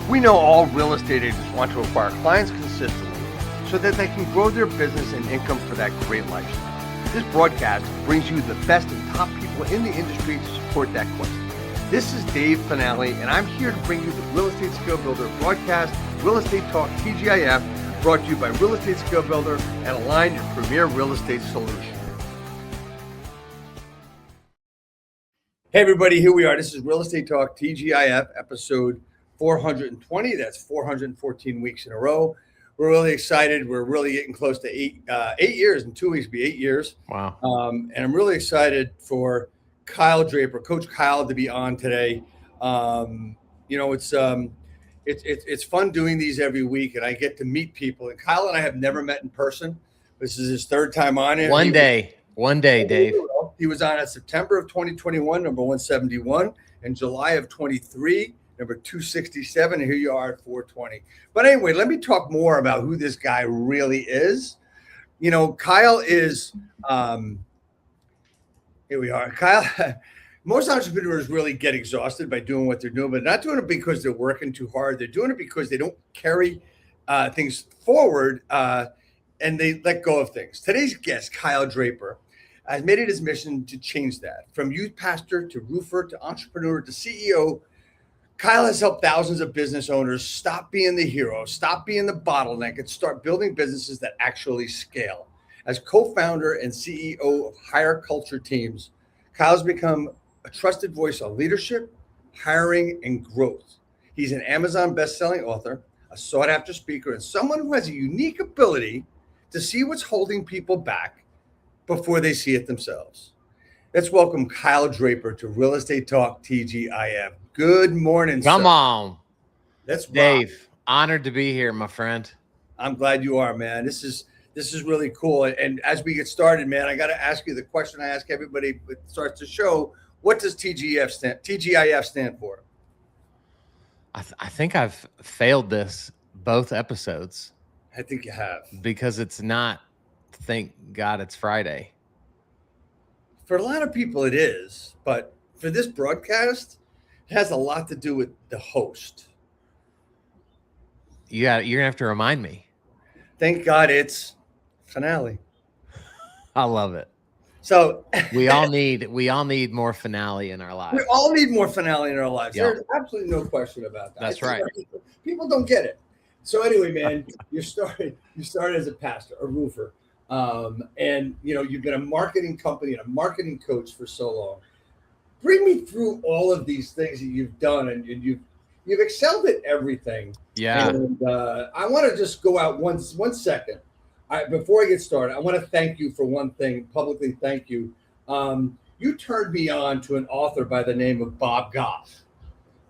We know all real estate agents want to acquire clients consistently so that they can grow their business and income for that great lifestyle. This broadcast brings you the best and top people in the industry to support that quest. This is Dave Fanale, and I'm here to bring you the Real Estate Skill Builder broadcast, Real Estate Talk-TGIF, brought to you by Real Estate Skill Builder and Align, your premier real estate solution. Hey everybody, here we are. This is Real Estate Talk TGIF episode 420. That's 414 weeks in a row. We're really excited. We're really getting close to eight years. In 2 weeks, it'll be 8 years. Wow. And I'm really excited for Kyle Draper, Coach Kyle, to be on today. It's fun doing these every week, and I get to meet people. And Kyle and I have never met in person. This is his third time on it. One day, Dave. He was on in September of 2021, number 171, and July of 23, number 267, and here you are at 420. But anyway, let me talk more about who this guy really is. You know, Kyle is, here we are. Kyle, most entrepreneurs really get exhausted by doing what they're doing, but not doing it because they're working too hard. They're doing it because they don't carry things forward and they let go of things. Today's guest, Kyle Draper, has made it his mission to change that. From youth pastor to roofer to entrepreneur to CEO, Kyle has helped thousands of business owners stop being the hero, stop being the bottleneck, and start building businesses that actually scale. As co-founder and CEO of Hire Culture Teams, Kyle's become a trusted voice on leadership, hiring, and growth. He's an Amazon best-selling author, a sought-after speaker, and someone who has a unique ability to see what's holding people back before they see it themselves. Let's welcome Kyle Draper to Real Estate Talk TGIF. Good morning, Come sir. on. That's Dave. Honored to be here, my friend. I'm glad you are, man. This is really cool. And as we get started, man, I got to ask you the question I ask everybody that starts the show. What does TGIF stand for? I think I've failed this both episodes. I think you have. Because it's not, thank God it's Friday. For a lot of people it is, but for this broadcast, it has a lot to do with the host. You're going to have to remind me. Thank God it's Fanale. I love it. So we all need more Fanale in our lives. We all need more Fanale in our lives. Yep. There's absolutely no question about that. That's right. People don't get it. So anyway, man, you started as a pastor, a roofer. And you've been a marketing company and a marketing coach for so long. Bring me through all of these things that you've done, and you've excelled at everything. Yeah. And I want to just go out one second. Before I get started, I want to thank you for one thing, publicly thank you. You turned me on to an author by the name of Bob Goff.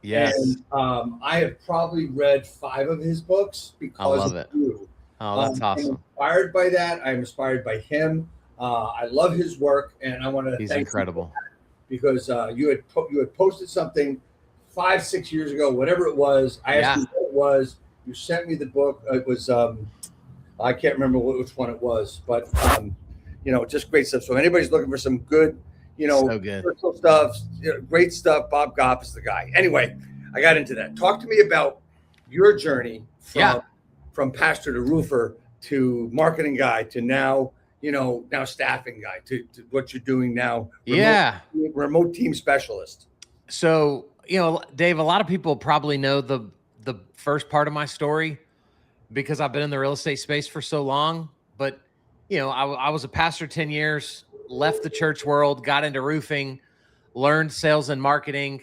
Yes. And I have probably read 5 of his books because of you. Oh, that's awesome. I'm inspired by that. I'm inspired by him. I love his work, and I want to He's thank incredible. you because you had posted something 5-6 years ago, whatever it was. I asked you what it was. You sent me the book. It was I can't remember which one it was, but just great stuff. So if anybody's looking for some good, so good. personal stuff, great stuff, Bob Goff is the guy. Anyway, I got into that. Talk to me about your journey from pastor to roofer to marketing guy to now staffing guy to what you're doing now. Remote team specialist. So, Dave, a lot of people probably know the first part of my story because I've been in the real estate space for so long. But, I was a pastor 10 years, left the church world, got into roofing, learned sales and marketing.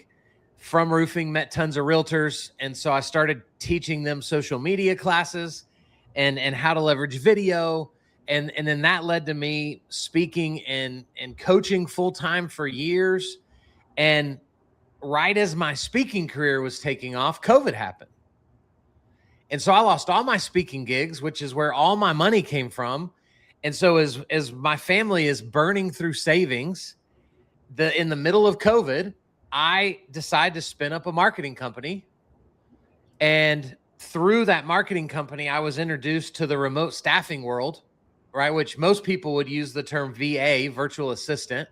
From roofing, met tons of realtors. And so I started teaching them social media classes and how to leverage video. And then that led to me speaking and coaching full-time for years. And right as my speaking career was taking off, COVID happened. And so I lost all my speaking gigs, which is where all my money came from. And so as my family is burning through savings, in the middle of COVID, I decided to spin up a marketing company. And through that marketing company, I was introduced to the remote staffing world, right? Which most people would use the term VA, virtual assistant.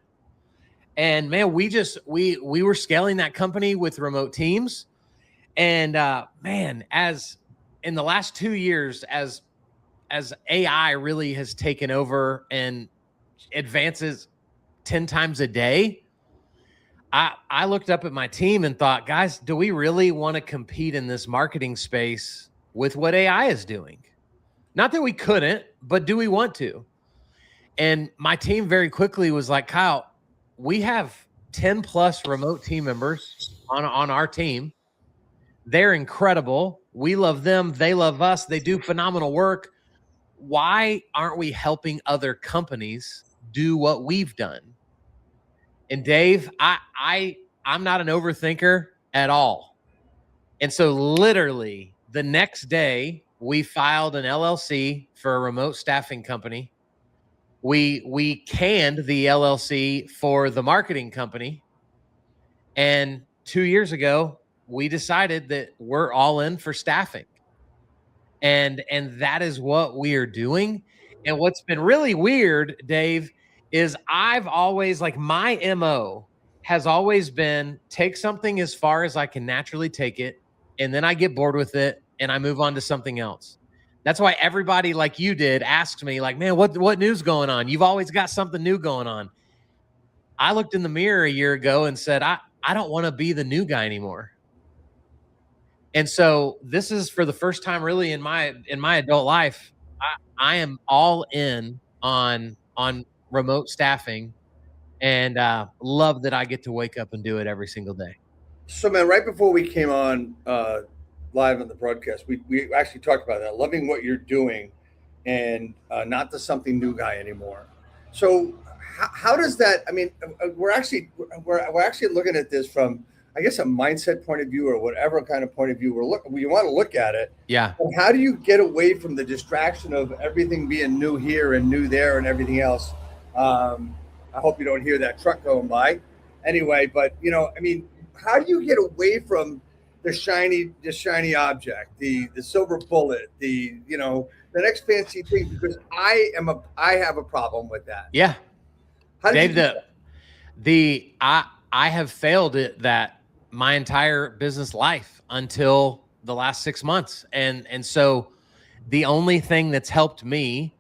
And man, we were scaling that company with remote teams. And man, as in the last 2 years, as AI really has taken over and advances 10 times a day, I looked up at my team and thought, guys, do we really want to compete in this marketing space with what AI is doing? Not that we couldn't, but do we want to? And my team very quickly was like, Kyle, we have 10 plus remote team members on our team. They're incredible. We love them. They love us. They do phenomenal work. Why aren't we helping other companies do what we've done? And Dave, I'm not an overthinker at all. And so literally the next day we filed an LLC for a remote staffing company. We canned the LLC for the marketing company. And 2 years ago, we decided that we're all in for staffing. And that is what we are doing. And what's been really weird, Dave, is I've always, like, my MO has always been take something as far as I can naturally take it, and then I get bored with it and I move on to something else. That's why everybody like you did asks me, like, man, what news going on? You've always got something new going on. I looked in the mirror a year ago and said, I don't want to be the new guy anymore. And so this is for the first time really in my adult life. I am all in on remote staffing, and love that I get to wake up and do it every single day. So, man, right before we came on live on the broadcast, we actually talked about that, loving what you're doing, and not the something new guy anymore. So, how does that? I mean, we're actually looking at this from, I guess, a mindset point of view, or whatever kind of point of view we want to look at it. Yeah. And how do you get away from the distraction of everything being new here and new there and everything else? I hope you don't hear that truck going by. Anyway, but I mean, how do you get away from the shiny object, the silver bullet, the next fancy thing? Because I have a problem with that. Yeah. How Dave, I have failed at that my entire business life until the last 6 months. And so the only thing that's helped me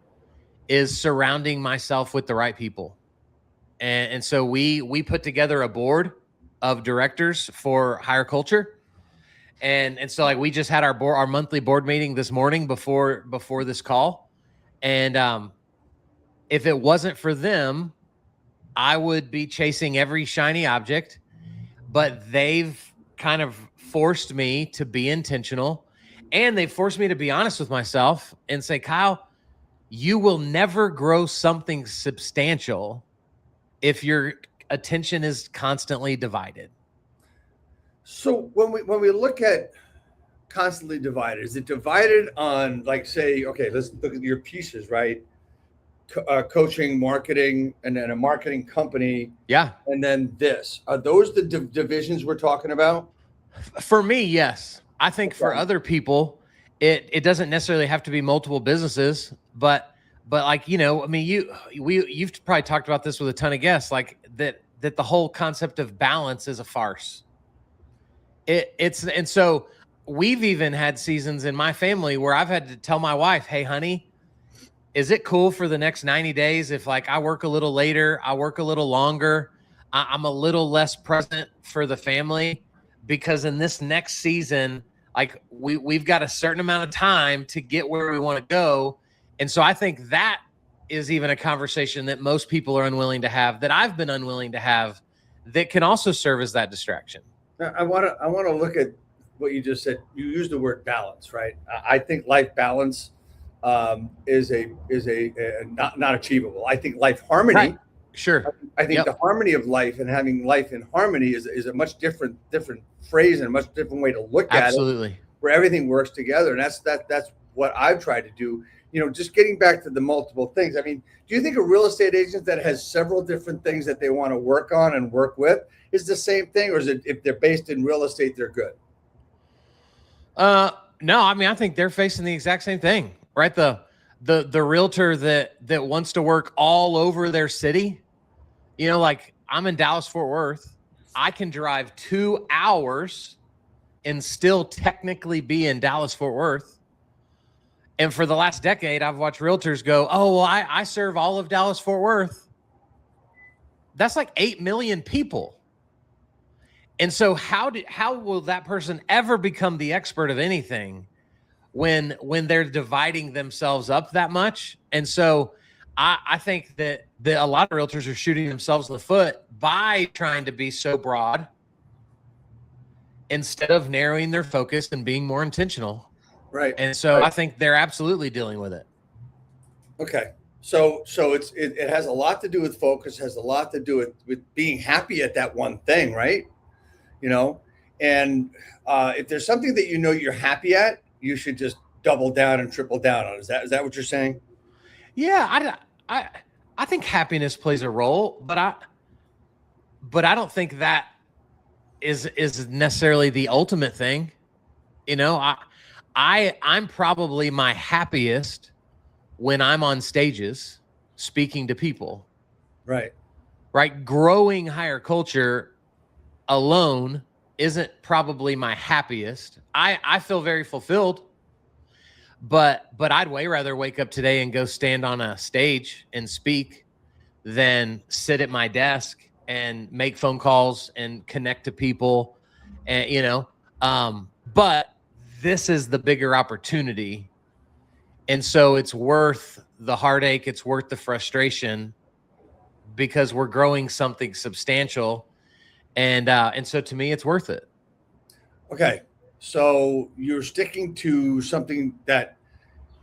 is surrounding myself with the right people. And so we put together a board of directors for higher culture. And so, like, we just had our monthly board meeting this morning before this call. And if it wasn't for them, I would be chasing every shiny object. But they've kind of forced me to be intentional, and they forced me to be honest with myself and say, Kyle, you will never grow something substantial if your attention is constantly divided. So when we look at constantly divided, is it divided on, like, say, okay, let's look at your pieces, right? Coaching, marketing, and then a marketing company. Yeah. And then this. Are those the divisions we're talking about? For me, yes. I think for other people, it doesn't necessarily have to be multiple businesses, but like, I mean, you've probably talked about this with a ton of guests, like that the whole concept of balance is a farce. And so we've even had seasons in my family where I've had to tell my wife, hey, honey, is it cool for the next 90 days if, like, I work a little later, I work a little longer, I'm a little less present for the family? Because in this next season, like, we've got a certain amount of time to get where we want to go. And so I think that is even a conversation that most people are unwilling to have, that I've been unwilling to have, that can also serve as that distraction. I want to look at what you just said. You used the word balance, right? I think life balance is not achievable. I think life harmony. Right. Sure. I think the harmony of life and having life in harmony is a much different phrase and a much different way to look at it. Absolutely. Where everything works together, and that's what I've tried to do. Just getting back to the multiple things. I mean, do you think a real estate agent that has several different things that they want to work on and work with is the same thing, or is it, if they're based in real estate, they're good? No, I mean, I think they're facing the exact same thing, right? The realtor that wants to work all over their city, like, I'm in Dallas, Fort Worth. I can drive 2 hours and still technically be in Dallas Fort Worth. And for the last decade, I've watched realtors go, oh, well, I serve all of Dallas Fort Worth. That's like 8 million people. And so how will that person ever become the expert of anything when they're dividing themselves up that much? And so I think that a lot of realtors are shooting themselves in the foot by trying to be so broad instead of narrowing their focus and being more intentional. Right. And so I think they're absolutely dealing with it. Okay. So it has a lot to do with focus, has a lot to do with being happy at that one thing, right? You know, and if there's something that you know you're happy at, you should just double down and triple down on. Is that what you're saying? Yeah, I think happiness plays a role, but I don't think that is necessarily the ultimate thing. You know, I'm probably my happiest when I'm on stages speaking to people. Right. Right. Growing higher culture alone isn't probably my happiest. I feel very fulfilled, but I'd way rather wake up today and go stand on a stage and speak than sit at my desk and make phone calls and connect to people. And, you know, but this is the bigger opportunity. And so it's worth the heartache. It's worth the frustration because we're growing something substantial. And so to me, it's worth it. Okay. So you're sticking to something that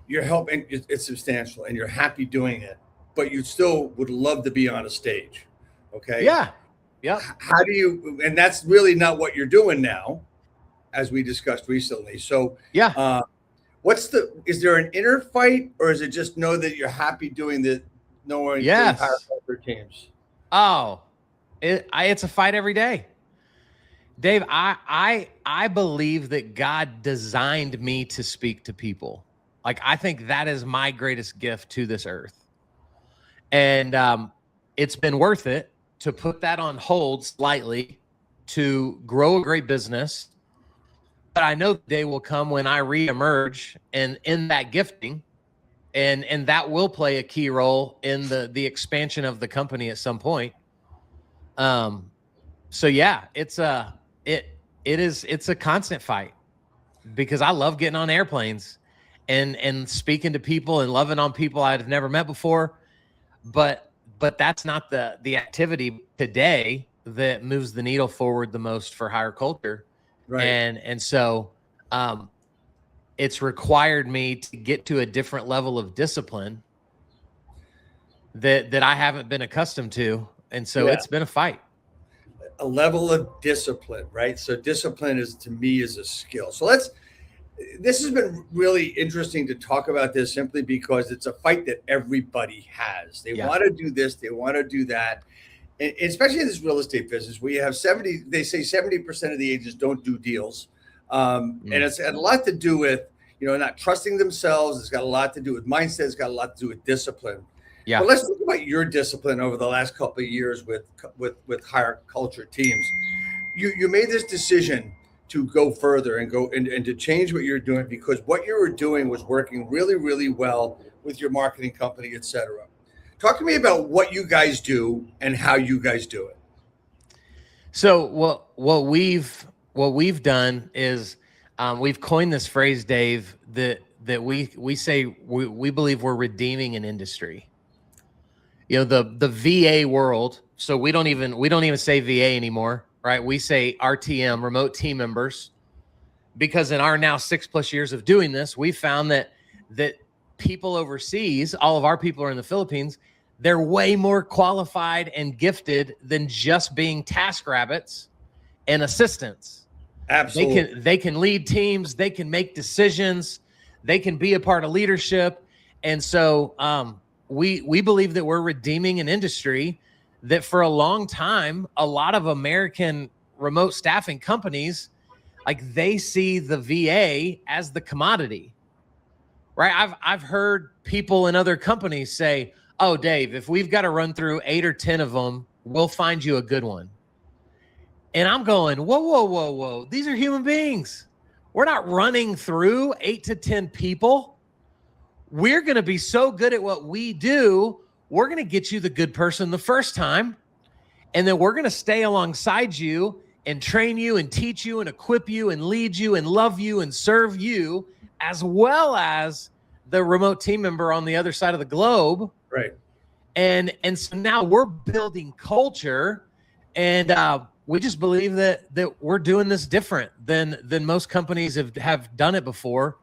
you're helping, it's substantial and you're happy doing it, but you still would love to be on a stage. Okay. Yeah. Yeah. How do you, and that's really not what you're doing now, as we discussed recently. So yeah. Is there an inner fight, or is it just know that you're happy doing the knowing yes. higher culture teams? Oh, it's a fight every day. Dave, I believe that God designed me to speak to people. Like, I think that is my greatest gift to this earth. And it's been worth it to put that on hold slightly to grow a great business. But I know the day will come when I reemerge and in that gifting, and that will play a key role in the expansion of the company at some point. So yeah, it's a constant fight because I love getting on airplanes and speaking to people and loving on people I've never met before. But that's not the activity today that moves the needle forward the most for higher culture. Right. And so it's required me to get to a different level of discipline that I haven't been accustomed to. And so it's been a fight. A level of discipline, right? So discipline to me is a skill. So this has been really interesting to talk about this simply because it's a fight that everybody has. They want to do this, they want to do that. And especially in this real estate business, we have 70% of the agents don't do deals. And it's had a lot to do with, not trusting themselves. It's got a lot to do with mindset. It's got a lot to do with discipline. Yeah. But let's talk about your discipline over the last couple of years with higher culture teams. You made this decision to go further and to change what you're doing because what you were doing was working really, really well with your marketing company, et cetera. Talk to me about what you guys do and how you guys do it. So what we've done is we've coined this phrase, Dave, that we say we believe we're redeeming an industry. The VA world. So we don't even say VA anymore, right? We say RTM, remote team members, because in our now 6+ years of doing this, we found that people overseas, all of our people are in the Philippines, they're way more qualified and gifted than just being task rabbits and assistants. Absolutely. They can lead teams, they can make decisions, they can be a part of leadership. And so we believe that we're redeeming an industry that for a long time, a lot of American remote staffing companies, like they see the VA as the commodity. Right. I've heard people in other companies say, oh, Dave, if we've got to run through 8 or 10 of them, we'll find you a good one. And I'm going, whoa, whoa, whoa, whoa. These are human beings. We're not running through 8 to 10 people. We're going to be so good at what we do. We're going to get you the good person the first time. And then we're going to stay alongside you and train you and teach you and equip you and lead you and love you and serve you, as well as the remote team member on the other side of the globe. Right. And so now we're building culture, and we just believe that we're doing this different than most companies have done it before.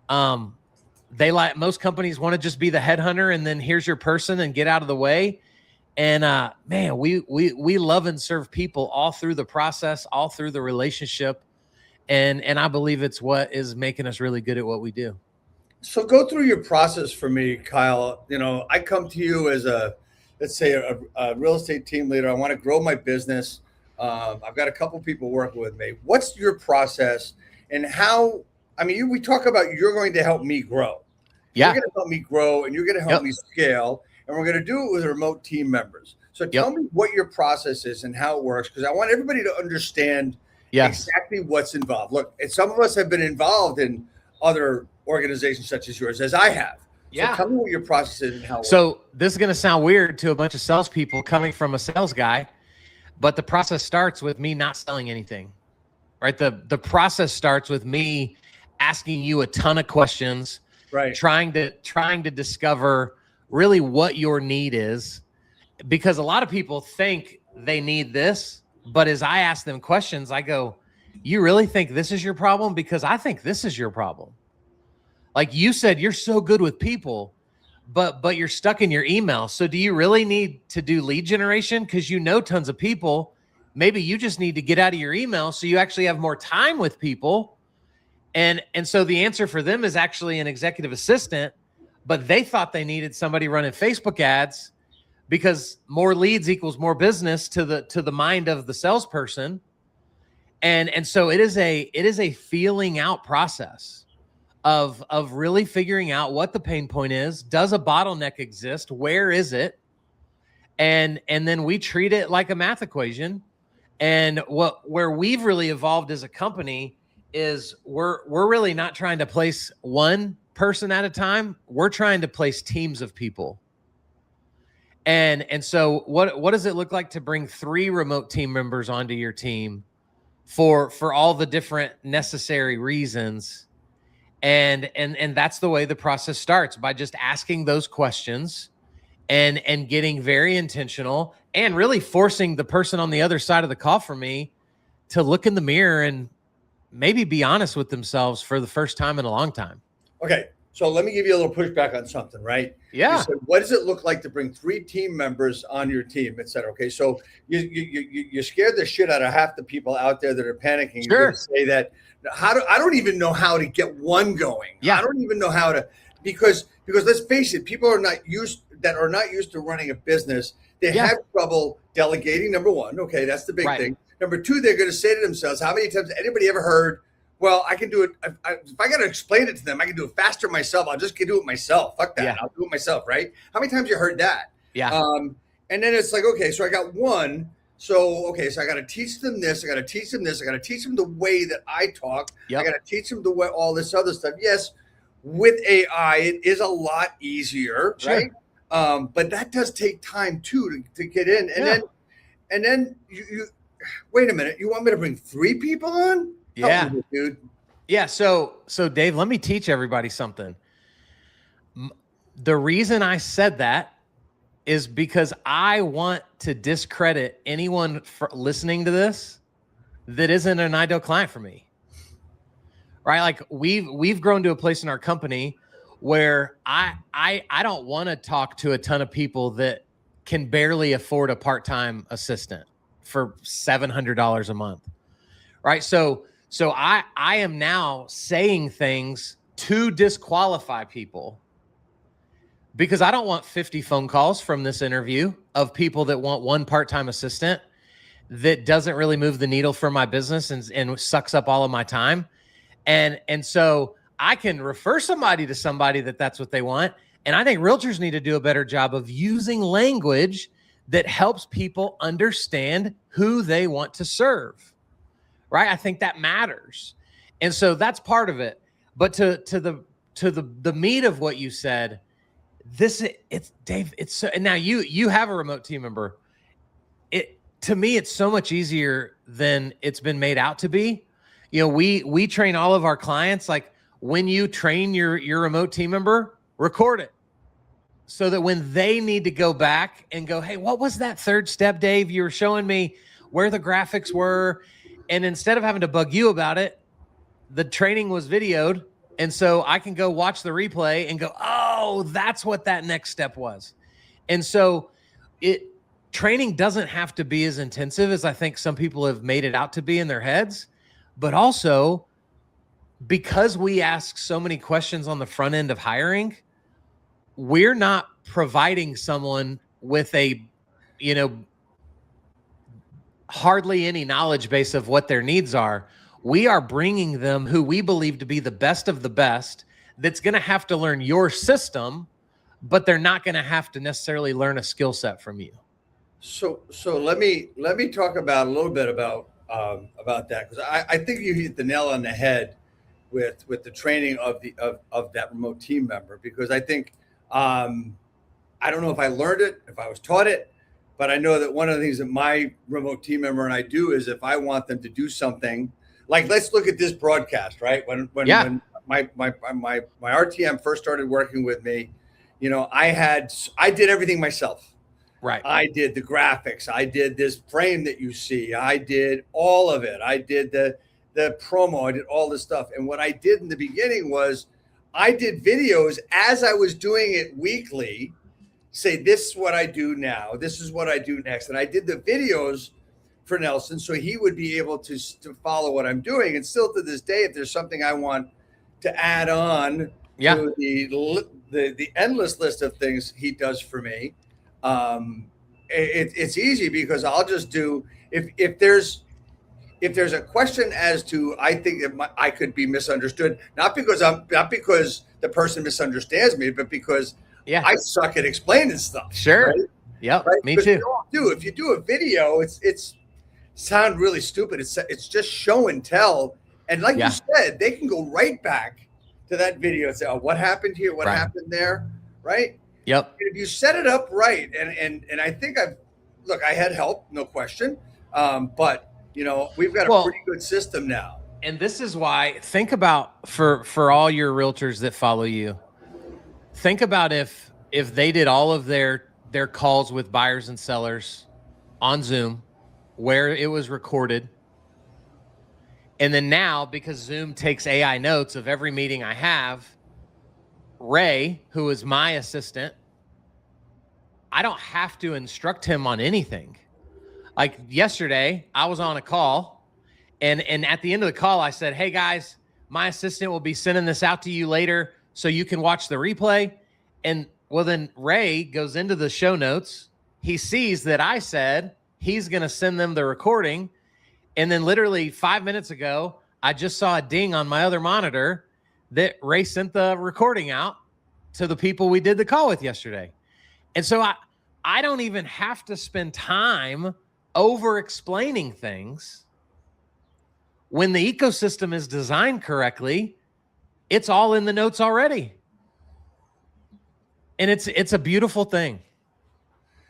Most companies want to just be the headhunter and then here's your person and get out of the way. And man, we love and serve people all through the process, all through the relationship. And I believe it's what is making us really good at what we do. So go through your process for me, Kyle. You know, I come to you as let's say a real estate team leader. I want to grow my business. I've got a couple people working with me. What's your process and how, I mean, we talk about you're going to help me grow. Yeah. You're going to help me grow and you're going to help me scale. And we're going to do it with remote team members. So tell me what your process is and how it works, because I want everybody to understand exactly what's involved. Look, some of us have been involved in other organizations such as yours, as I have. So tell me what your process is and how it works. So this is going to sound weird to a bunch of salespeople coming from a sales guy, but the process starts with me not selling anything, right? The process starts with me asking you a ton of questions, right? Trying to discover really what your need is, because a lot of people think they need this, but as I ask them questions, I go, you really think this is your problem? Because I think this is your problem. Like you said, you're so good with people, but you're stuck in your email. So do you really need to do lead generation? Because you know tons of people. Maybe you just need to get out of your email so you actually have more time with people. And so the answer for them is actually an executive assistant, but they thought they needed somebody running Facebook ads because more leads equals more business to the mind of the salesperson. And so it is a feeling out process of really figuring out what the pain point is. Does a bottleneck exist? Where is it? And then we treat it like a math equation. And where we've really evolved as a company is we're really not trying to place one person at a time. We're trying to place teams of people. And so what does it look like to bring 3 remote team members onto your team for all the different necessary reasons? And that's the way the process starts, by just asking those questions and getting very intentional and really forcing the person on the other side of the call for me to look in the mirror and maybe be honest with themselves for the first time in a long time. Okay. So let me give you a little pushback on something, right? Yeah. You said, what does it look like to bring 3 team members on your team, et cetera? Okay. So you scared the shit out of half the people out there that are panicking. Sure. You're say that I don't even know how to get one going. Yeah. I don't even know how to, because let's face it, people are not used to running a business. They have trouble delegating. Number one. Okay. That's the big thing. Number 2, they're going to say to themselves, how many times anybody ever heard, well, I can do it. If I got to explain it to them, I can do it faster myself. I'll just do it myself. Fuck that. I'll do it myself. Right. How many times you heard that? Yeah. And then it's like, okay, so I got one. So I got to teach them this. I got to teach them this. I got to teach them the way that I talk. I got to teach them the way, all this other stuff. Yes. With AI, it is a lot easier. Right. But that does take time too, to get in. And then you wait a minute. You want me to bring 3 people on? Yeah, dude. Yeah. So Dave, let me teach everybody something. The reason I said that is because I want to discredit anyone listening to this that isn't an ideal client for me. Right? Like we've grown to a place in our company where I don't want to talk to a ton of people that can barely afford a part-time assistant for $700 a month. Right? So I am now saying things to disqualify people because I don't want 50 phone calls from this interview of people that want one part-time assistant that doesn't really move the needle for my business and sucks up all of my time. And so I can refer somebody to somebody that's what they want. And I think realtors need to do a better job of using language that helps people understand who they want to serve, right? I think that matters. And so that's part of it. But to the meat of what you said, it's Dave, it's so, and now you have a remote team member. To me, it's so much easier than it's been made out to be. You know, we train all of our clients, like, when you train your remote team member, record it, so that when they need to go back and go, hey, what was that third step, Dave? You were showing me where the graphics were. And instead of having to bug you about it, the training was videoed. And so I can go watch the replay and go, oh, that's what that next step was. And so training doesn't have to be as intensive as I think some people have made it out to be in their heads. But also, because we ask so many questions on the front end of hiring, we're not providing someone with a, hardly any knowledge base of what their needs are. We are bringing them who we believe to be the best of the best, that's going to have to learn your system, but they're not going to have to necessarily learn a skill set from you. So let me talk about a little bit about that, because I think you hit the nail on the head with the training of that remote team member, because I think I don't know if I learned it, if I was taught it, but I know that one of the things that my remote team member and I do is, if I want them to do something, like, let's look at this broadcast, right? When my RTM first started working with me, I did everything myself. Right. I did the graphics. I did this frame that you see. I did all of it. I did the promo. I did all this stuff. And what I did in the beginning was I did videos as I was doing it weekly, say, this is what I do now. This is what I do next. And I did the videos for Nelson, so he would be able to follow what I'm doing. And still to this day, if there's something I want to add on to the endless list of things he does for me, it's easy, because I'll just do, if there's a question as to, I think I could be misunderstood, not because the person misunderstands me, but because I suck at explaining stuff. Sure. Right? Yep. Right? Me too. If you do a video, it's sound really stupid. It's just show and tell. And like you said, they can go right back to that video and say, oh, what happened here? What happened there? Right. Yep. And if you set it up right, and I think I had help, no question. But we've got a pretty good system now. And this is why, think about, for all your realtors that follow you, think about if they did all of their calls with buyers and sellers on Zoom, where it was recorded. And then now, because Zoom takes AI notes of every meeting I have, Ray, who is my assistant, I don't have to instruct him on anything. Like yesterday, I was on a call, and at the end of the call, I said, hey guys, my assistant will be sending this out to you later so you can watch the replay. And well, then Ray goes into the show notes. He sees that I said he's going to send them the recording. And then literally 5 minutes ago, I just saw a ding on my other monitor that Ray sent the recording out to the people we did the call with yesterday. And so I don't even have to spend time over explaining things. When the ecosystem is designed correctly, it's all in the notes already. And it's a beautiful thing.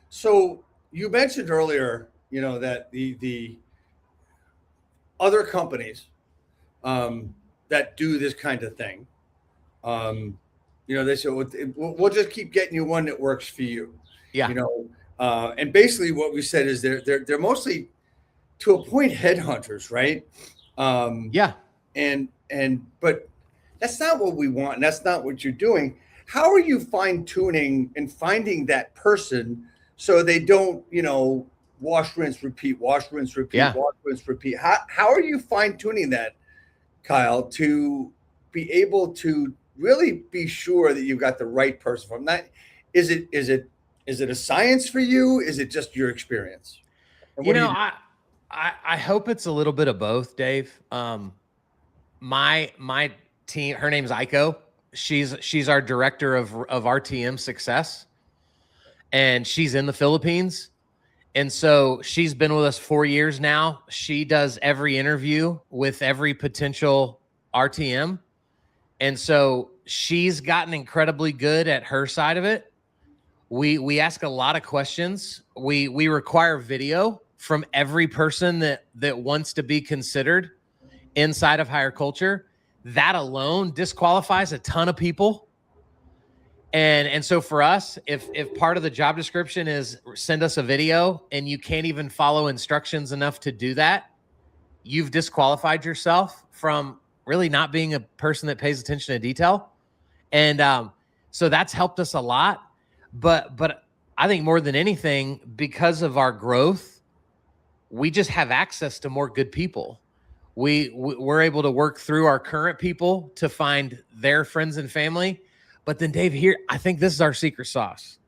So you mentioned earlier, that the other companies that do this kind of thing, they say, we'll just keep getting you one that works for you. Yeah. And basically what we said is they're mostly, to a point, headhunters, right? But that's not what we want. And that's not what you're doing. How are you fine tuning and finding that person so they don't, wash, rinse, repeat, wash, rinse, repeat, wash, rinse, repeat? How are you fine tuning that, Kyle, to be able to really be sure that you've got the right person from that? Is it a science for you? Is it just your experience? I hope it's a little bit of both, Dave. My team, her name's Aiko. She's our director of RTM success, and she's in the Philippines. And so she's been with us 4 years now. She does every interview with every potential RTM. And so she's gotten incredibly good at her side of it. We ask a lot of questions. We require video from every person that wants to be considered inside of higher culture. That alone disqualifies a ton of people. And so for us, if part of the job description is send us a video and you can't even follow instructions enough to do that, you've disqualified yourself from really not being a person that pays attention to detail. And so that's helped us a lot. But I think more than anything, because of our growth, we just have access to more good people. We're able to work through our current people to find their friends and family. But then, Dave, here, I think this is our secret sauce.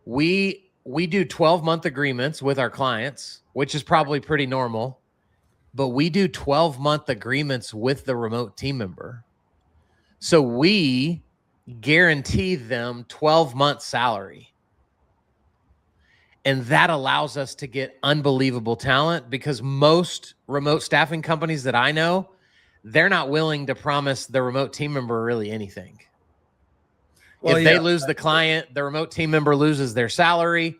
We do 12-month agreements with our clients, which is probably pretty normal. But we do 12-month agreements with the remote team member. So we guarantee them 12-month salary. And that allows us to get unbelievable talent, because most remote staffing companies that I know, they're not willing to promise the remote team member really anything. Well, if they lose the client, the remote team member loses their salary.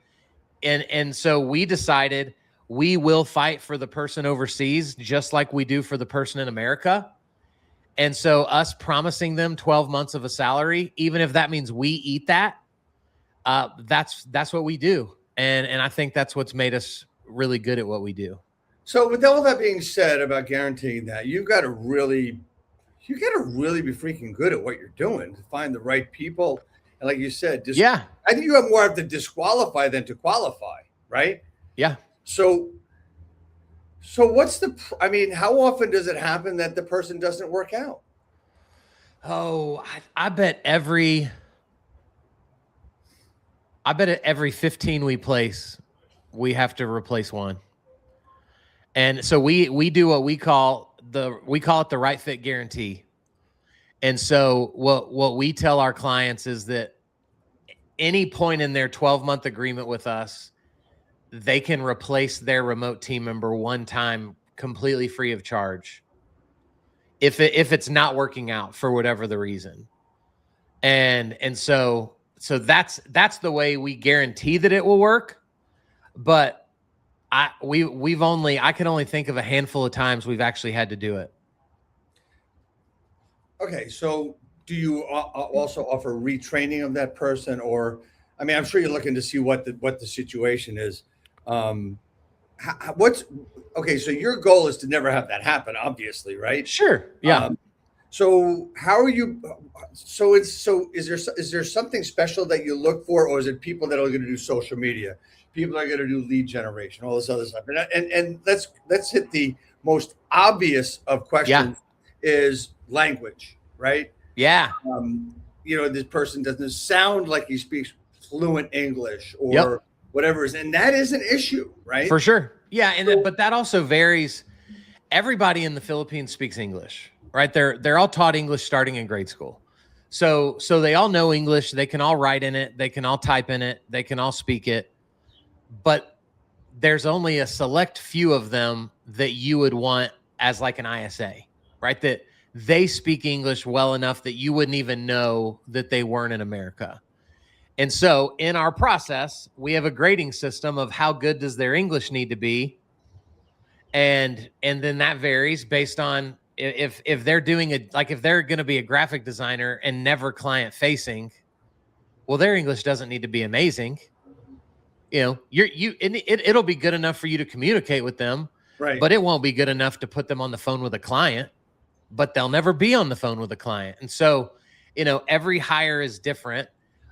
And so we decided we will fight for the person overseas just like we do for the person in America. And so us promising them 12 months of a salary, even if that means we eat that, that's what we do. And I think that's what's made us really good at what we do. So with all that being said about guaranteeing that, you got to really be freaking good at what you're doing to find the right people. And like you said, I think you have more to disqualify than to qualify, right? Yeah. So what's how often does it happen that the person doesn't work out? Oh, I bet every 15 we place, we have to replace one. And so we do what we call it the right fit guarantee. And so what we tell our clients is that any point in their 12-month agreement with us, they can replace their remote team member one time completely free of charge if it's not working out for whatever the reason. And so that's the way we guarantee that it will work. But I can only think of a handful of times we've actually had to do it. Okay, so do you also offer retraining of that person, or I'm sure you're looking to see what the situation is. So your goal is to never have that happen, obviously, right? Sure. Yeah. So how are you? Is there something special that you look for, or is it people that are going to do social media, people that are going to do lead generation, all this other stuff? And let's hit the most obvious of questions is language, right? Yeah. This person doesn't sound like he speaks fluent English or whatever it is, and that is an issue, right? For sure. Yeah, but that also varies. Everybody in the Philippines speaks English, right? They're all taught English starting in grade school. So they all know English, they can all write in it, they can all type in it, they can all speak it. But there's only a select few of them that you would want as like an ISA, right? That they speak English well enough that you wouldn't even know that they weren't in America. And so in our process, we have a grading system of how good does their English need to be. And then that varies based on if they're doing if they're going to be a graphic designer and never client facing, well, their English doesn't need to be amazing. It'll be good enough for you to communicate with them, right? But it won't be good enough to put them on the phone with a client, but they'll never be on the phone with a client. And so, every hire is different,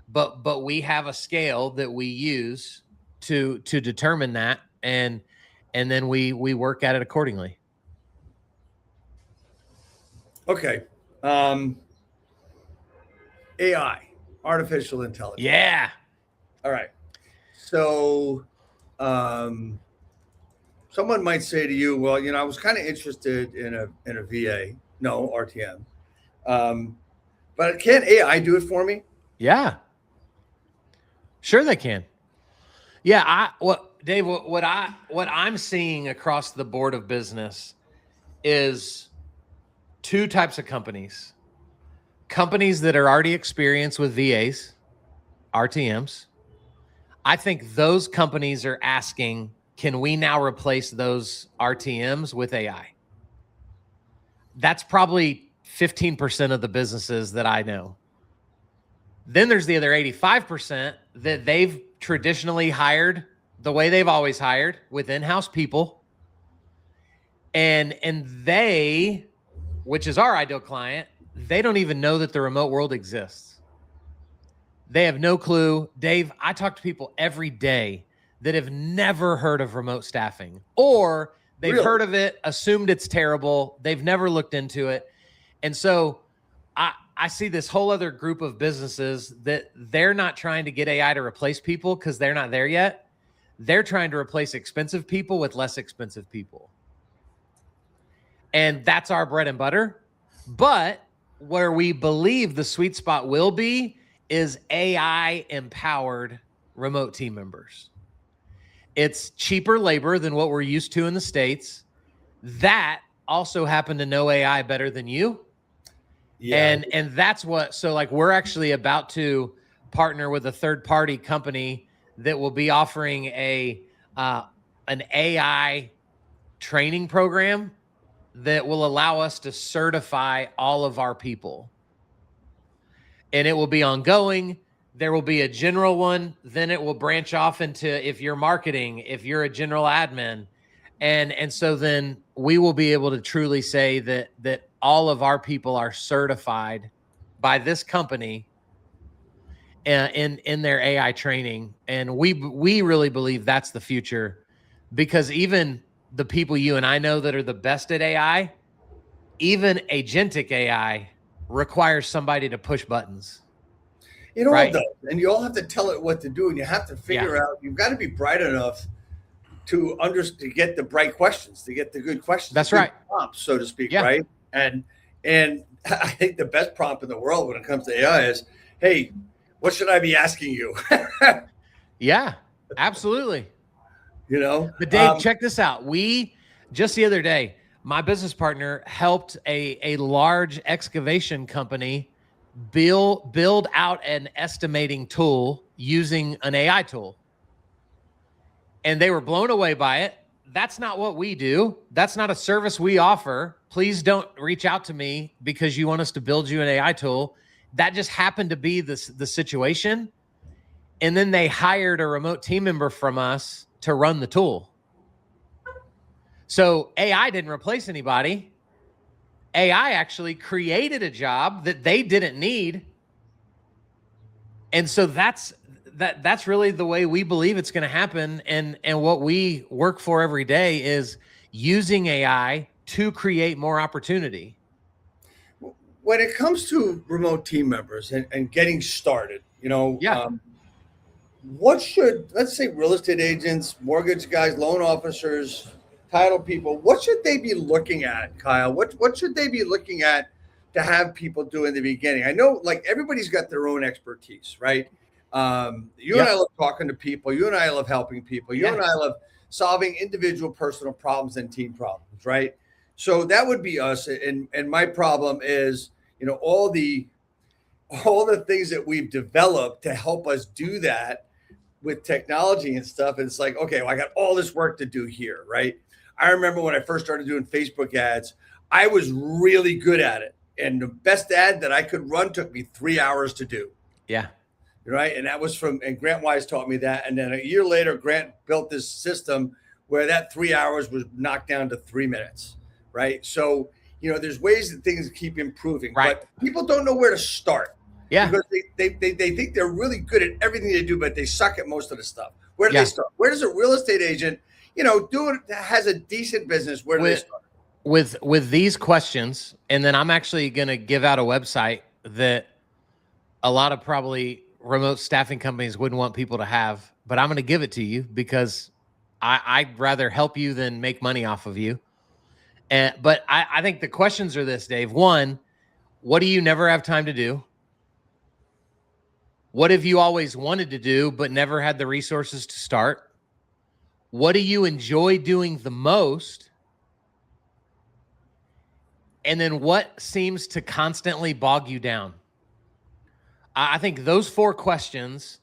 but we have a scale that we use to determine that. And then we work at it accordingly. Okay. AI, artificial intelligence. Yeah. All right. So, someone might say to you, well, I was kind of interested in a VA, no RTM. But can AI do it for me? Yeah. Sure they can. Yeah. Dave, what I'm seeing across the board of business is two types of companies. Companies that are already experienced with VAs, RTMs. I think those companies are asking, can we now replace those RTMs with AI? That's probably 15% of the businesses that I know. Then there's the other 85% that they've traditionally hired the way they've always hired, with in-house people. And they, which is our ideal client, they don't even know that the remote world exists. They have no clue. Dave, I talk to people every day that have never heard of remote staffing, or they've Really? heard of it, assumed it's terrible. They've never looked into it. And so I see this whole other group of businesses that they're not trying to get AI to replace people because they're not there yet. They're trying to replace expensive people with less expensive people. And that's our bread and butter. But where we believe the sweet spot will be is AI empowered remote team members. It's cheaper labor than what we're used to in the States. That also happen to know AI better than you. Yeah. And that's what, so like we're actually about to partner with a third party company that will be offering an AI training program that will allow us to certify all of our people. And it will be ongoing. There will be a general one. Then it will branch off into if you're marketing, if you're a general admin. And so then we will be able to truly say that all of our people are certified by this company in their AI training. And we really believe that's the future, because even the people you and I know that are the best at AI, even agentic AI requires somebody to push buttons. It all does. And you all have to tell it what to do, and you have to figure out, you've got to be bright enough to get the right questions, to get the good questions. That's right. Prompts, so to speak, right? And I think the best prompt in the world when it comes to AI is, hey, what should I be asking you? Yeah, absolutely. You know? But Dave, check this out. We, just the other day, my business partner helped a large excavation company build out an estimating tool using an AI tool. And they were blown away by it. That's not what we do. That's not a service we offer. Please don't reach out to me because you want us to build you an AI tool. That just happened to be the situation. And then they hired a remote team member from us to run the tool. So AI didn't replace anybody. AI actually created a job that they didn't need. And so that's really the way we believe it's going to happen. And what we work for every day is using AI to create more opportunity. When it comes to remote team members and getting started, you know, what should, let's say, real estate agents, mortgage guys, loan officers, title people, what should they be looking at, Kyle? What should they be looking at to have people do in the beginning? I know, like, everybody's got their own expertise, right? You and I love talking to people. You and I love helping people. You and I love solving individual personal problems and team problems, right? So that would be us. And my problem is, you know, all the things that we've developed to help us do that with technology and stuff. And it's like, okay, well, I got all this work to do here, right? I remember when I first started doing Facebook ads, I was really good at it. And the best ad that I could run took me 3 hours to do. Yeah. Right. And that was and Grant Wise taught me that. And then a year later, Grant built this system where that 3 hours was knocked down to 3 minutes. Right. So, you know, there's ways that things keep improving, but people don't know where to start. Yeah. Because they think they're really good at everything they do, but they suck at most of the stuff. Where do they start? Where does a real estate agent, you know, has a decent business? Where do they start? With these questions, and then I'm actually going to give out a website that a lot of probably remote staffing companies wouldn't want people to have, but I'm going to give it to you because I'd rather help you than make money off of you. But I think the questions are this, Dave. One, what do you never have time to do? What have you always wanted to do but never had the resources to start? what do you enjoy doing the most? And then what seems to constantly bog you down? I think those 4 questions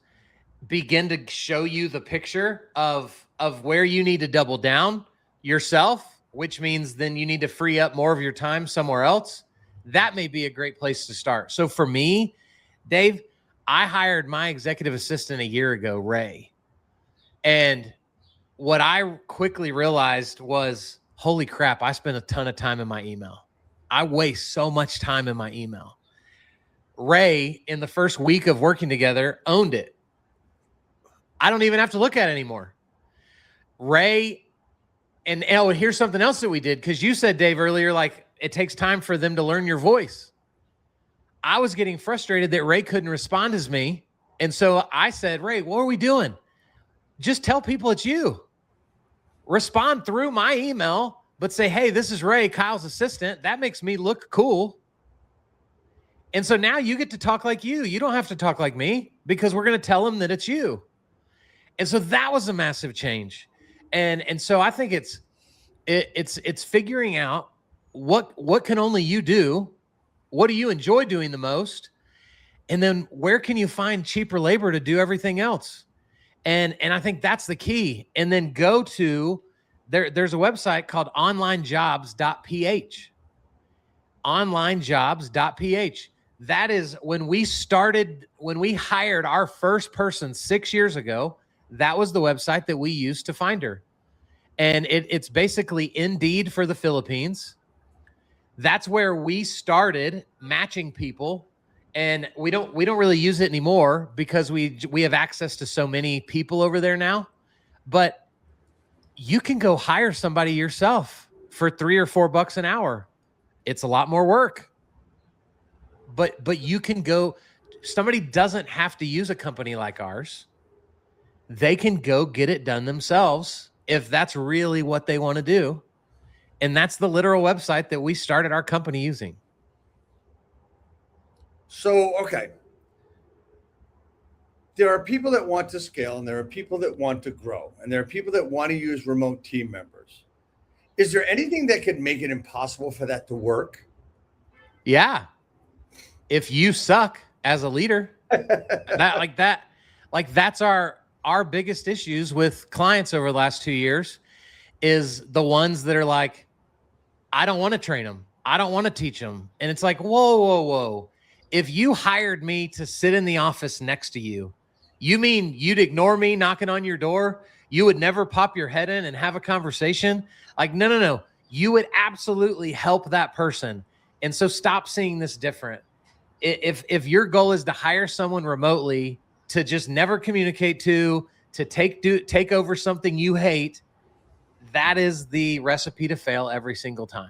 begin to show you the picture of where you need to double down yourself, which means then you need to free up more of your time somewhere else. That may be a great place to start. So for me, Dave, I hired my executive assistant a year ago, Ray. And what I quickly realized was, holy crap, I spend a ton of time in my email. I waste so much time in my email. Ray, in the first week of working together, owned it. I don't even have to look at it anymore. Ray, and here's something else that we did, because you said, Dave, earlier, like, it takes time for them to learn your voice. I was getting frustrated that Ray couldn't respond as me. And so I said, Ray, what are we doing? Just tell people it's you. Respond through my email, but say, hey, this is Ray, Kyle's assistant. That makes me look cool. And so now you get to talk like you. You don't have to talk like me, because we're going to tell them that it's you. And so that was a massive change. And so I think it's figuring out what can only you do. What do you enjoy doing the most? And then where can you find cheaper labor to do everything else? And I think that's the key. And then go to, there's a website called onlinejobs.ph. Onlinejobs.ph. That is when we hired our first person 6 years ago, that was the website that we used to find her. And it's basically Indeed for the Philippines. That's where we started matching people. And we don't really use it anymore because we have access to so many people over there now. But you can go hire somebody yourself for $3 or $4 an hour. It's a lot more work. But you can go, somebody doesn't have to use a company like ours. They can go get it done themselves if that's really what they want to do. And that's the literal website that we started our company using. So, okay. There are people that want to scale, and there are people that want to grow, and there are people that want to use remote team members. Is there anything that could make it impossible for that to work? Yeah. If you suck as a leader, that's our biggest issues with clients over the last 2 years is the ones that are like, I don't want to train them. I don't want to teach them. And it's like, whoa. If you hired me to sit in the office next to you, you mean you'd ignore me knocking on your door? You would never pop your head in and have a conversation? Like, no. You would absolutely help that person. And so stop seeing this different. If your goal is to hire someone remotely to just never communicate to take over something you hate, that is the recipe to fail every single time.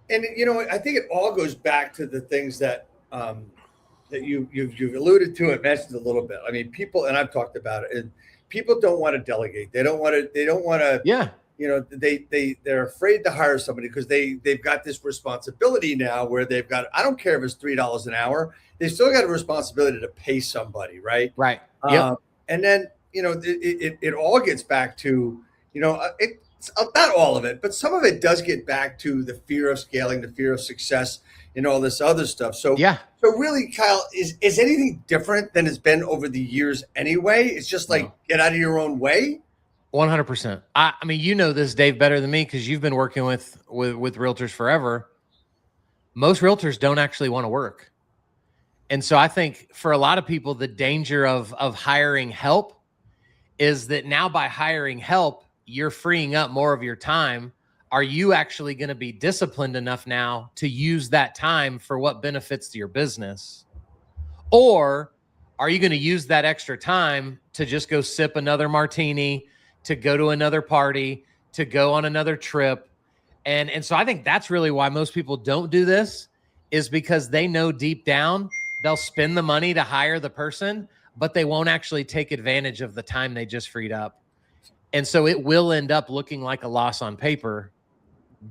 And I think it all goes back to the things that that you've alluded to and mentioned a little bit. I mean, people, and I've talked about it, and people don't want to delegate. They don't want to. Yeah. They're afraid to hire somebody because they've got this responsibility now where they've got, I don't care if it's $3 an hour, they've still got a responsibility to pay somebody, right? Right. Yep. And then, it all gets back to, it's not all of it, but some of it does get back to the fear of scaling, the fear of success, and all this other stuff. So, yeah. So really, Kyle, is anything different than it's been over the years anyway? It's just like, get out of your own way. 100%. I mean, you know this, Dave, better than me because you've been working with realtors forever. Most realtors don't actually want to work. And so I think for a lot of people, the danger of hiring help is that now by hiring help, you're freeing up more of your time. Are you actually going to be disciplined enough now to use that time for what benefits to your business? Or are you going to use that extra time to just go sip another martini, to go to another party, to go on another trip? And so I think that's really why most people don't do this, is because they know deep down they'll spend the money to hire the person, but they won't actually take advantage of the time they just freed up. And so it will end up looking like a loss on paper,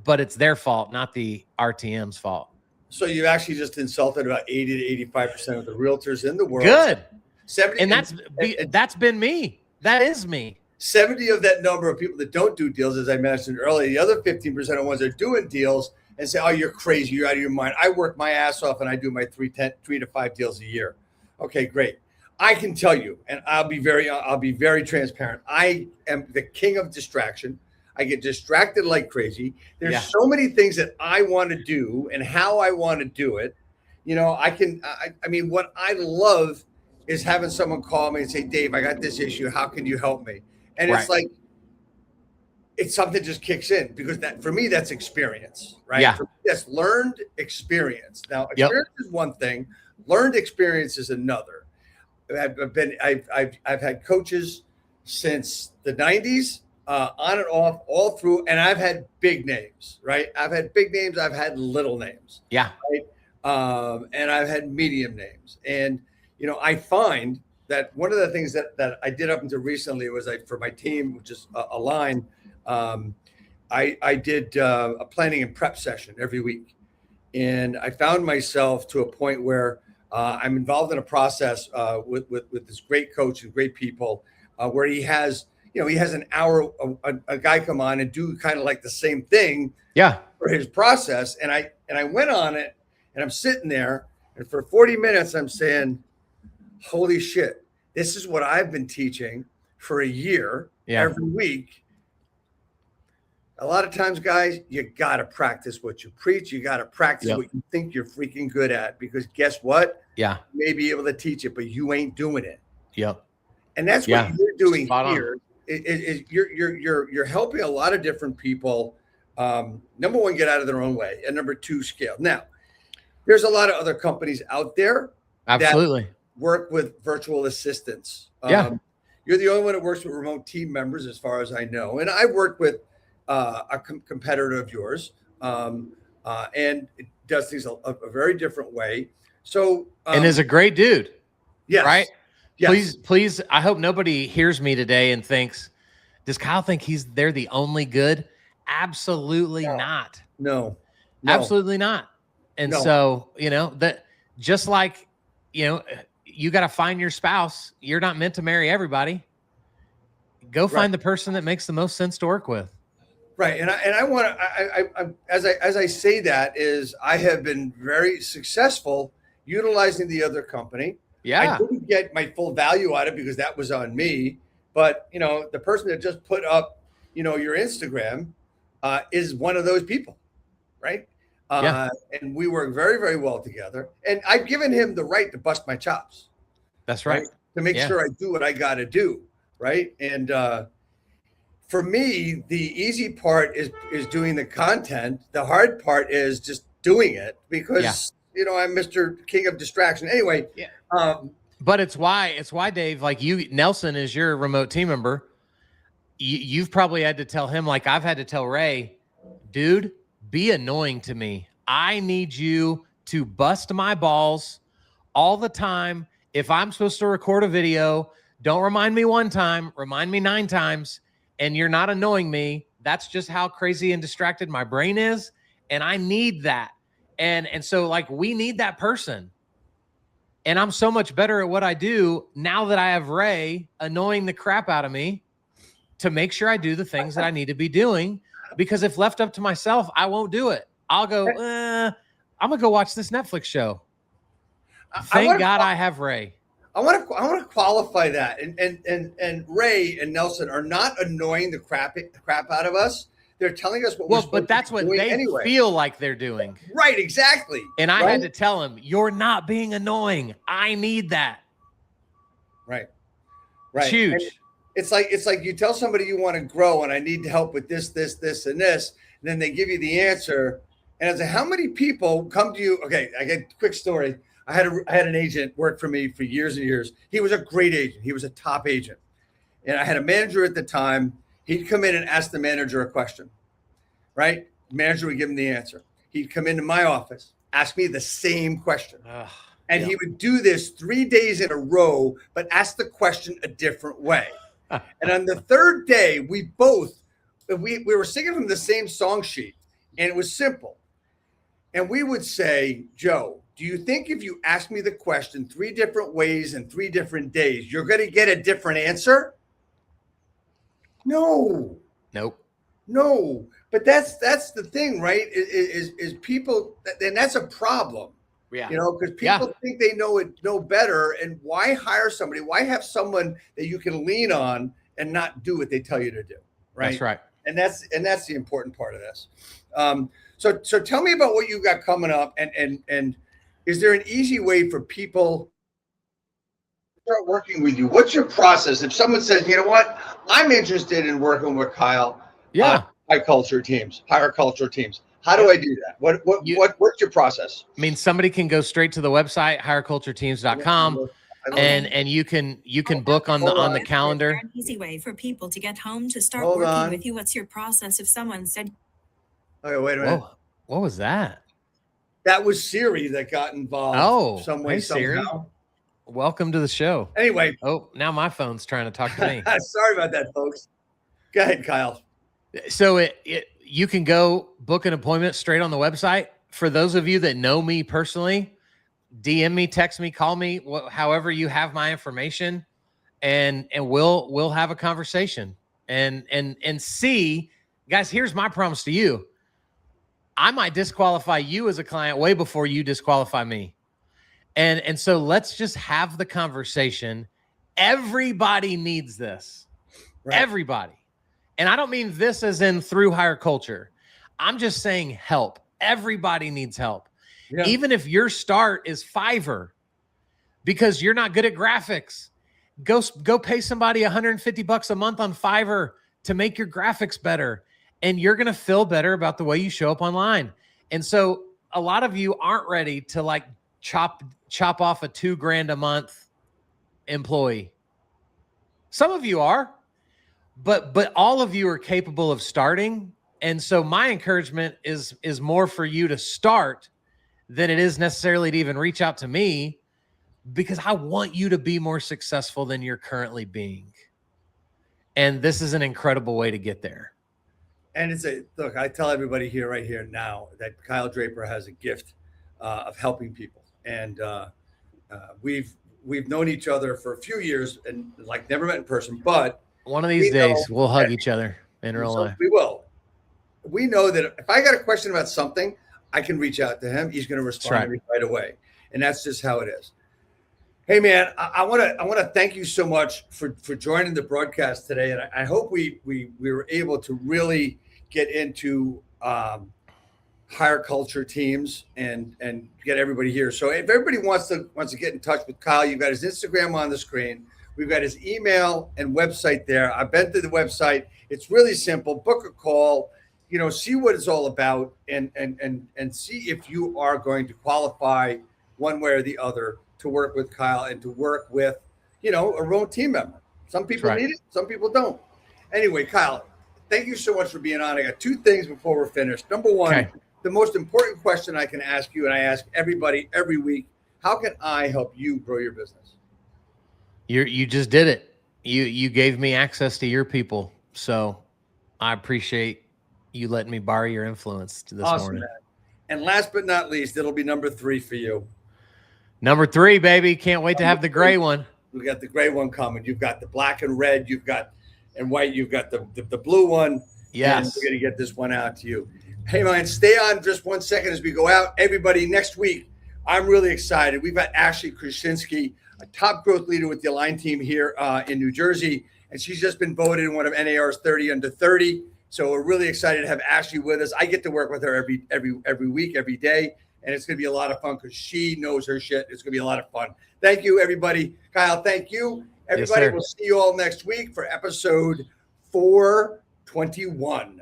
but it's their fault, not the RTM's fault. So you actually just insulted about 80 to 85% of the realtors in the world. Good. 70, and that's been me. That is me. 70 of that number of people that don't do deals, as I mentioned earlier, the other 15% of ones that are doing deals and say, oh, you're crazy, you're out of your mind. I work my ass off and I do my 3 to 5 deals a year. Okay, great. I can tell you, and I'll be very transparent. I am the king of distraction. I get distracted like crazy. There's so many things that I want to do and how I want to do it. You know, I mean, what I love is having someone call me and say, Dave, I got this issue. How can you help me? And it's like, it's something just kicks in, because that, for me, that's experience, right? Yeah. For me, that's learned experience. Now, experience is one thing. Learned experience is another. I've had coaches since the 90s, on and off, all through, and I've had big names, right? I've had big names. I've had little names. Yeah. Right? And I've had medium names. And, you know, I find that one of the things that I did up until recently was for my team, which is Align, I did a planning and prep session every week. And I found myself to a point where I'm involved in a process with this great coach and great people, where he has an hour, a guy come on and do kind of like the same thing for his process. And I went on it, and I'm sitting there, and for 40 minutes, I'm saying, holy shit, this is what I've been teaching for a year every week. A lot of times, guys, you got to practice what you preach. You got to practice what you think you're freaking good at, because guess what? You may be able to teach it, but you ain't doing it. And that's what you're doing here. You're helping a lot of different people. Number one, get out of their own way. And number two, scale. Now, there's a lot of other companies out there that work with virtual assistants. You're the only one that works with remote team members, as far as I know. And I worked with a competitor of yours, and it does things a very different way. So, and is a great dude. Yes. Right. Yes. Please. I hope nobody hears me today and thinks, does Kyle think they're the only good? Absolutely not. No, absolutely not. And so, you know, that just like, you know, you got to find your spouse. You're not meant to marry everybody. Go find the person that makes the most sense to work with. Right. And I want to, as I say that, is I have been very successful utilizing the other company. I didn't get my full value out of it because that was on me. But, you know, the person that just put up, you know, your Instagram is one of those people. Right. And we work very, very well together. And I've given him the right to bust my chops. That's right. To make sure I do what I got to do. Right. And for me, the easy part is doing the content. The hard part is just doing it, because, you know, I'm Mr. King of Distraction. Anyway. But it's why, Dave, like Nelson is your remote team member. You've probably had to tell him, like I've had to tell Ray, dude, be annoying to me. I need you to bust my balls all the time. If I'm supposed to record a video, don't remind me one time, remind me 9 times, and you're not annoying me. That's just how crazy and distracted my brain is. And I need that. And so, like, we need that person. And I'm so much better at what I do now that I have Ray annoying the crap out of me to make sure I do the things that I need to be doing. Because if left up to myself, I won't do it. I'll go, I'm going to go watch this Netflix show. Thank God I have Ray. I want to qualify that. And Ray and Nelson are not annoying the crap out of us. They're telling us what we're supposed to be doing. But that's what they feel like they're doing. Right, exactly. And I had to tell him, you're not being annoying. I need that. Right. Huge. And it's like you tell somebody you want to grow, and I need help with this, and this, and then they give you the answer. And I say, how many people come to you? Okay, I get a quick story. I had an agent work for me for years and years. He was a great agent. He was a top agent. And I had a manager at the time. He'd come in and ask the manager a question, right? The manager would give him the answer. He'd come into my office, ask me the same question. And he would do this 3 days in a row, but ask the question a different way. And on the third day, we were singing from the same song sheet, and it was simple. And we would say, Joe, do you think if you ask me the question 3 different ways in 3 different days, you're going to get a different answer? No. Nope. No, but that's the thing, right? Is people, and that's a problem. Yeah. You know, because people think they know better, and why hire somebody? Why have someone that you can lean on and not do what they tell you to do? Right. That's right. And that's the important part of this. So tell me about what you got coming up, and is there an easy way for people to start working with you? What's your process? If someone says, you know what, I'm interested in working with Kyle. Yeah. Higher culture teams. How do I do that? What's your process? I mean, somebody can go straight to the website, highercultureteams.com, and you can book on the calendar. An easy way for people to get home to start Hold working on. with you. What's your process if someone said, Okay, wait a minute. Whoa, what was that? That was Siri that got involved. Oh, some way, hey, Siri. somehow. Welcome to the show. Anyway. Oh, now my phone's trying to talk to me. Sorry about that, folks. Go ahead, Kyle. So you can go book an appointment straight on the website. For those of you that know me personally, DM me, text me, call me, however you have my information, and we'll have a conversation and see, guys. Here's my promise to you: I might disqualify you as a client way before you disqualify me, and so let's just have the conversation. Everybody needs this. Right. Everybody. And I don't mean this as in through higher culture. I'm just saying help. Everybody needs help. Yeah. Even if your start is Fiverr because you're not good at graphics, go pay somebody $150 a month on Fiverr to make your graphics better. And you're going to feel better about the way you show up online. And so a lot of you aren't ready to like chop off a $2,000 a month employee. Some of you are. But all of you are capable of starting. And so my encouragement is more for you to start than it is necessarily to even reach out to me, because I want you to be more successful than you're currently being. And this is an incredible way to get there. And look, I tell everybody here, right here now, that Kyle Draper has a gift of helping people. And we've known each other for a few years and like never met in person, but one of these days, we'll hug each other in real life. We will. We know that if I got a question about something, I can reach out to him. He's going to respond to me right away. And that's just how it is. Hey, man, I want to thank you so much for joining the broadcast today. And I hope we were able to really get into higher culture teams and get everybody here. So if everybody wants to get in touch with Kyle, you've got his Instagram on the screen. We've got his email and website there. I've been to the website. It's really simple. Book a call, see what it's all about and see if you are going to qualify one way or the other to work with Kyle and to work with, a remote team member. Some people need it. Some people don't. Anyway, Kyle, thank you so much for being on. I got two things before we're finished. Number one, the most important question I can ask you, and I ask everybody every week, how can I help you grow your business? You just did it. You gave me access to your people. So I appreciate you letting me borrow your influence this morning. Man. And last but not least, it'll be number 3 for you. Number 3, baby. Can't wait to have the gray one. We got the gray one coming. You've got the black and red. You've got and white. You've got the blue one. Yes. And we're going to get this one out to you. Hey, man, stay on just 1 second as we go out. Everybody, next week, I'm really excited. We've got Ashley Krasinski, a top growth leader with the Align team here in New Jersey. And she's just been voted in one of NAR's 30 under 30. So we're really excited to have Ashley with us. I get to work with her every week, every day. And it's going to be a lot of fun because she knows her shit. It's going to be a lot of fun. Thank you, everybody. Kyle, thank you. Everybody, we'll see you all next week for episode 421.